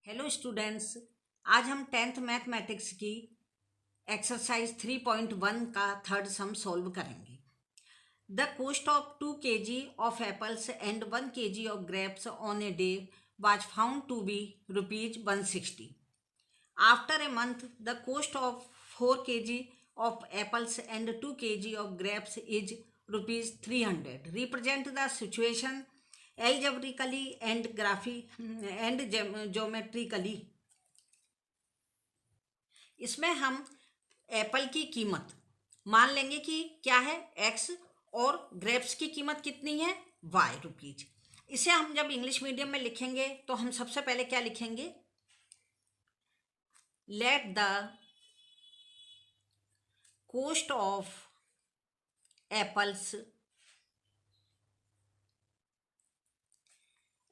Hello students. आज हम 10th mathematics की एक्सरसाइज 3.1 का थर्ड सम सॉल्व करेंगे। The cost of 2 kg of apples and 1 kg of grapes on a day was found to be ₹160। After a month the cost of 4 kg of apples and 2 kg of grapes is ₹300। Represent the situation algebraically and geometrically। इसमें हम Apple की कीमत मान लेंगे कि क्या है x और ग्रेप्स की कीमत कितनी है ₹y। इसे हम जब इंग्लिश मीडियम में लिखेंगे तो हम सबसे पहले क्या लिखेंगे, let the cost of apples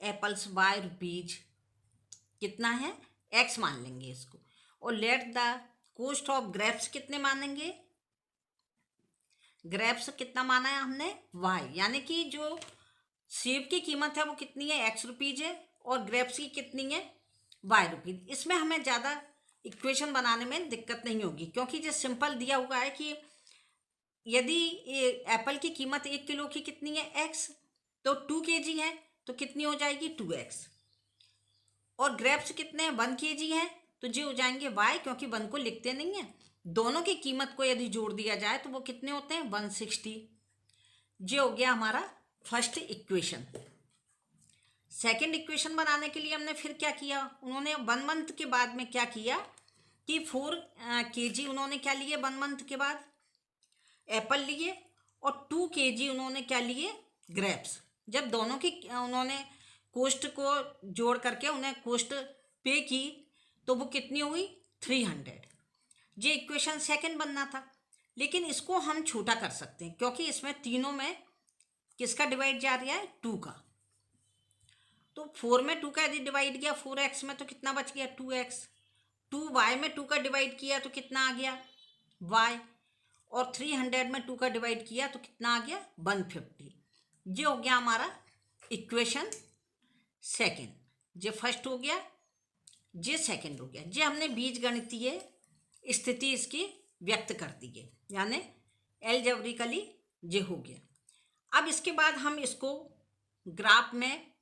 ₹y कितना है, x मान लेंगे इसको, और let the cost of grapes कितने मानेंगे, ग्रेप्स कितना माना है हमने y, यानी कि जो सेब की कीमत है वो कितनी है ₹x है और ग्रेप्स की कितनी है ₹y। इसमें हमें ज़्यादा इक्वेशन बनाने में दिक्कत नहीं होगी क्योंकि जो सिंपल दिया हुआ है कि यदि एप्पल की कीमत 1 किलो की कितनी है x, तो 2 kg है तो कितनी हो जाएगी 2x, और ग्रेप्स कितने हैं 1 kg है तो जी हो जाएंगे y, क्योंकि 1 को लिखते नहीं है। दोनों की कीमत को यदि जोड़ दिया जाए तो वो कितने होते हैं 160। ये हो गया हमारा फर्स्ट इक्वेशन। सेकंड इक्वेशन बनाने के लिए हमने फिर क्या किया, उन्होंने 1 मंथ के बाद में क्या किया कि 4 kg उन्होंने क्या लिए 1 मंथ के बाद एप्पल लिए, और 2 kg उन्होंने क्या लिए ग्रेप्स। जब दोनों की उन्होंने कॉस्ट को जोड़ करके उन्हें कॉस्ट पे की तो वो कितनी हुई 300। ये इक्वेशन सेकंड बनना था, लेकिन इसको हम छोटा कर सकते हैं क्योंकि इसमें तीनों में किसका डिवाइड जा रहा है 2 का। तो 4 में 2 का यदि डिवाइड किया 4x में तो कितना बच गया 2x, 2y में 2 का डिवाइड किया तो कितना आ गया y, और 300 में 2 का डिवाइड किया तो कितना आ गया 150। ये हो गया हमारा इक्वेशन सेकंड। ये फर्स्ट हो गया, ये सेकंड हो गया। ये हमने बीजगणितीय स्थिति इसकी व्यक्त कर दी है, यानी एलजेब्रिकली ये हो गया। अब इसके बाद हम इसको ग्राफ में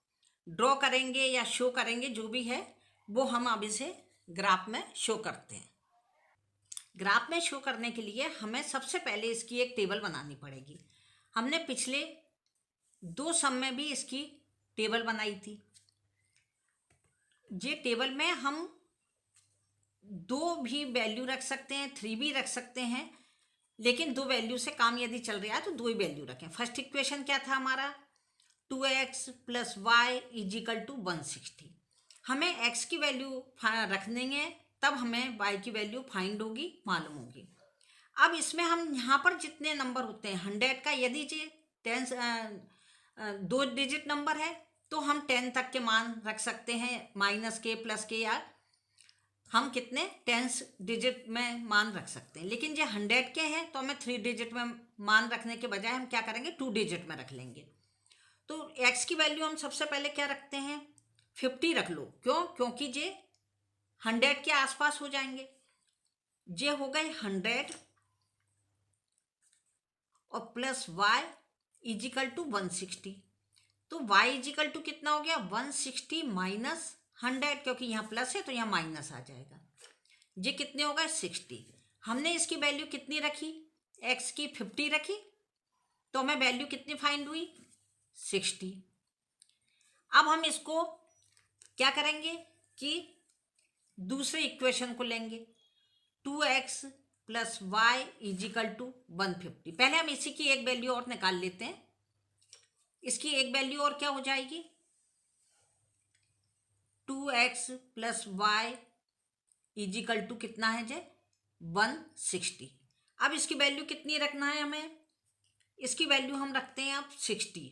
ड्रॉ करेंगे या शो करेंगे, जो भी है वो हम अब इसे ग्राफ में शो करते हैं। ग्राफ में शो करने के लिए हमें सबसे पहले इसकी एक टेबल बनानी पड़ेगी। हमने पिछले 2 सम में भी इसकी टेबल बनाई थी। ये टेबल में हम 2 भी वैल्यू रख सकते हैं, 3 भी रख सकते हैं, लेकिन 2 वैल्यू से काम यदि चल रहा है तो 2 ही वैल्यू रखें। फर्स्ट इक्वेशन क्या था हमारा 2x + y = 160। हमें x की वैल्यू रखने हैं तब हमें y की वैल्यू फाइंड होगी, मालूम होगी। अब इसमें हम यहाँ पर जितने नंबर होते हैं 100 का, यदि ये 2 डिजिट नंबर है तो हम 10 तक के मान रख सकते हैं, -के +के, या हम कितने 10 डिजिट में मान रख सकते हैं। लेकिन ये 100 के हैं तो हमें 3 डिजिट में मान रखने के बजाय हम क्या करेंगे 2 डिजिट में रख लेंगे। तो x की वैल्यू हम सबसे पहले क्या रखते हैं 50 रख लो। क्यों, क्योंकि ये 100 के आसपास हो जाएंगे। ये हो गए 100 और प्लस y = 160। तो y = कितना हो गया 160 माइनस 100, क्योंकि यहाँ प्लस है तो यहाँ माइनस आ जाएगा। ये कितने हो गए 60। हमने इसकी वैल्यू कितनी रखी, x की 50 रखी, तो हमें वैल्यू कितनी फाइंड हुई 60। अब हम इसको क्या करेंगे कि दूसरे इक्वेशन को लेंगे 2x + y = 150। पहले हम इसी की एक वैल्यू और निकाल लेते हैं। इसकी एक वैल्यू और क्या हो जाएगी 2x + y = कितना है जे 160। अब इसकी वैल्यू कितनी रखना है हमें, इसकी वैल्यू हम रखते हैं अब 60,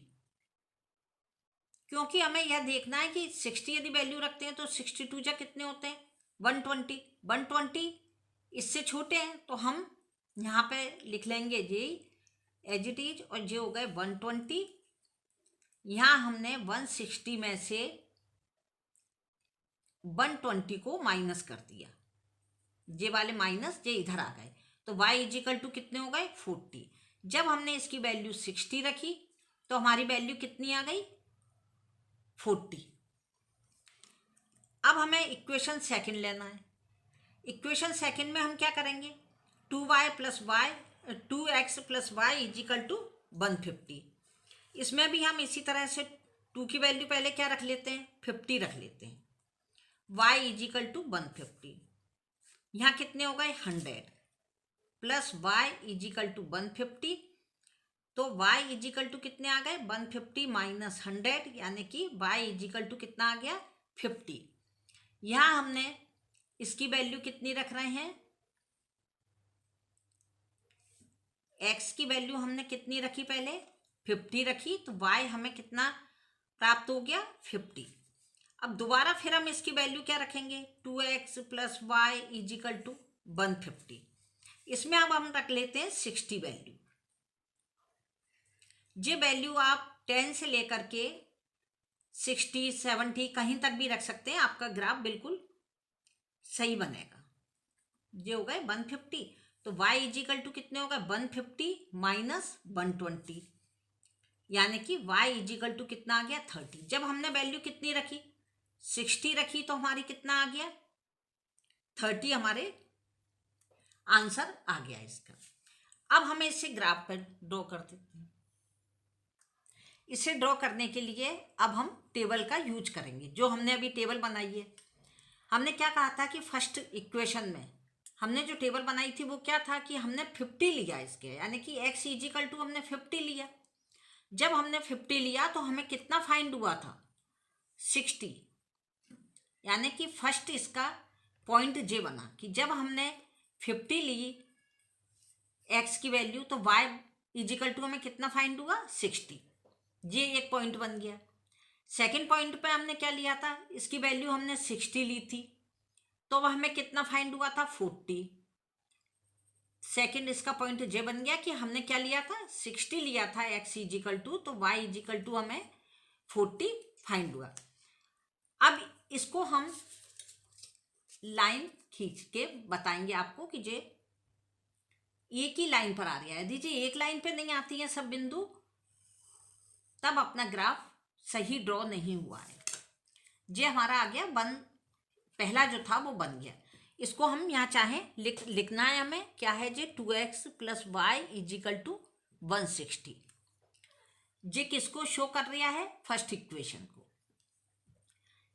क्योंकि हमें यह देखना है कि 60 यदि वैल्यू रखते हैं तो 62 जा कितने होते हैं 120। 120 इससे छोटे हैं तो हम यहाँ पे लिख लेंगे ये एज इट इज, और ये हो गए 120। यहाँ हमने 160 में से 120 को माइनस कर दिया, ये वाले माइनस ये इधर आ गए, तो y इजिकल टू कितने हो गए 40। जब हमने इसकी वैल्यू 60 रखी तो हमारी वैल्यू कितनी आ गई 40। अब हमें इक्वेशन सेकंड लेना है। इक्वेशन सेकंड में हम क्या करेंगे, 2x plus y is equal to 150। इसमें भी हम इसी तरह से 2 की वैल्यू पहले क्या रख लेते हैं 50 रख लेते हैं, y इजिकल टू 150। यहाँ कितने हो गए 100 प्लस y इजिकल टू 150, तो y इजिकल टू कितने आ गए 150 माइनस 100, यानी कि y इजिकल टू कितना आ गया 50। यहाँ हमने इसकी वैल्यू कितनी रख रहे हैं, x की वैल्यू हमने कितनी रखी पहले 50 रखी, तो y हमें कितना प्राप्त हो गया 50। अब दोबारा फिर हम इसकी वैल्यू क्या रखेंगे 2x plus y is equal to 150। इसमें अब हम रख लेते हैं 60 वैल्यू। ये वैल्यू आप 10 से लेकर के 60 70 कहीं तक भी रख सकते हैं, आपका ग्राफ बिल्कुल सही बनेगा। ये हो गए 150, तो y इजिकल टू कितने हो गए 150 माइनस 120, यानी कि y इजिकल टू कितना आ गया 30। जब हमने वैल्यू कितनी रखी 60 रखी तो हमारी कितना आ गया 30, हमारे आंसर आ गया इसका। अब हमें इसे ग्राफ पर ड्रॉ कर देते हैं। इसे ड्रॉ करने के लिए अब हम टेबल का यूज करेंगे, जो हमने अभी टेबल बनाई है। हमने क्या कहा था कि फर्स्ट इक्वेशन में हमने जो टेबल बनाई थी वो क्या था कि हमने 50 लिया इसके, यानी कि x इजिकल टू हमने 50 लिया। जब हमने 50 लिया तो हमें कितना फाइंड हुआ था 60, यानी कि फर्स्ट इसका पॉइंट जे बना कि जब हमने 50 ली x की वैल्यू तो y इजिकल टू हमें कितना फाइंड हुआ 60, ये एक पॉइंट बन गया। सेकंड पॉइंट पे हमने क्या लिया था, इसकी वैल्यू हमने 60 ली थी तो वह हमें कितना फाइंड हुआ था 40। सेकंड इसका पॉइंट जे बन गया कि हमने क्या लिया था 60 लिया था x इजिकल टू, तो y इजिकल टू हमें 40 फाइंड हुआ। अब इसको हम लाइन खींच के बताएंगे आपको कि जे एक ही लाइन पर आ रहा है। यदि एक लाइन पे नहीं आती है सब बिंदु, तब अपना ग्राफ सही ड्रॉ नहीं हुआ है। जे हमारा आ गया पहला जो था वो बन गया। इसको हम यहाँ चाहें लिखना है हमें क्या है जे 2x plus y is equal to 160। जे किसको शो कर रहा है फर्स्ट इक्वेशन को।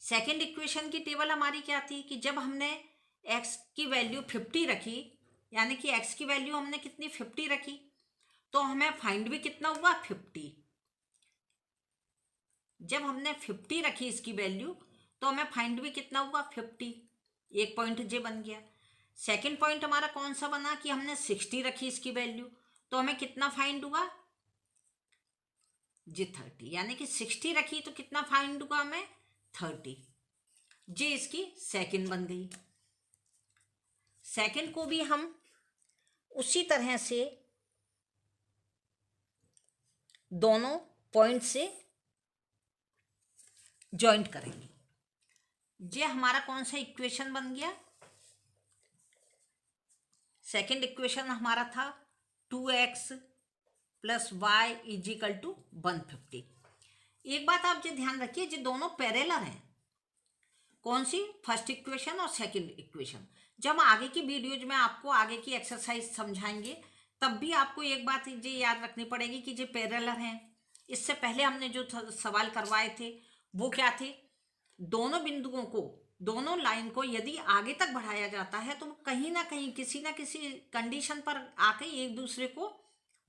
सेकंड इक्वेशन की टेबल हमारी क्या थी कि जब हमने x की वैल्यू 50 रखी, यानी कि x की वैल्यू हमने कितनी 50 रखी, तो हमें फाइंड भी कितना हुआ 50। जब हमने 50 रखी इसकी वैल्यू तो हमें फाइंड भी कितना हुआ 50, एक पॉइंट जे बन गया। सेकंड पॉइंट हमारा कौन सा बना कि हमने 60 रखी इसकी वैल्यू, तो हमें कितना फाइंड हुआ जे 30, यानी कि 60 रखी तो कितना फाइंड हुआ हमें 30। जे इसकी सेकंड बन गई। सेकंड को भी हम उसी तरह से दोनों पॉइंट से जॉइंट करेंगे। ये हमारा कौन सा इक्वेशन बन गया, सेकंड इक्वेशन हमारा था 2x plus y is equal to 150। एक बात आप ये ध्यान रखिए, ये दोनों पैरेलल हैं। कौन सी, फर्स्ट इक्वेशन और सेकंड इक्वेशन। जब आगे की वीडियोज में आपको आगे की एक्सरसाइज समझाएंगे तब भी आपको एक बात ये याद रखनी पड़ेगी कि ये पैरेलल हैं। इससे पहले हमने जो सवाल करवाए थे वो क्या थे, दोनों बिंदुओं को, दोनों लाइन को यदि आगे तक बढ़ाया जाता है तो कहीं ना कहीं किसी ना किसी कंडीशन पर आके एक दूसरे को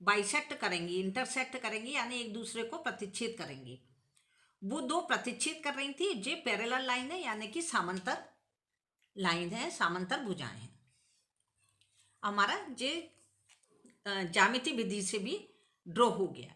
बाइसेक्ट करेंगी, इंटरसेक्ट करेंगी, यानी एक दूसरे को प्रतिच्छेद करेंगी। वो दो प्रतिच्छेद कर रही थी, जे पैरेलल लाइन है, यानी कि समांतर लाइन है, समांतर भुजाएं हैं। हमारा जे ज्यामिति विधि से भी ड्रॉ हो गया।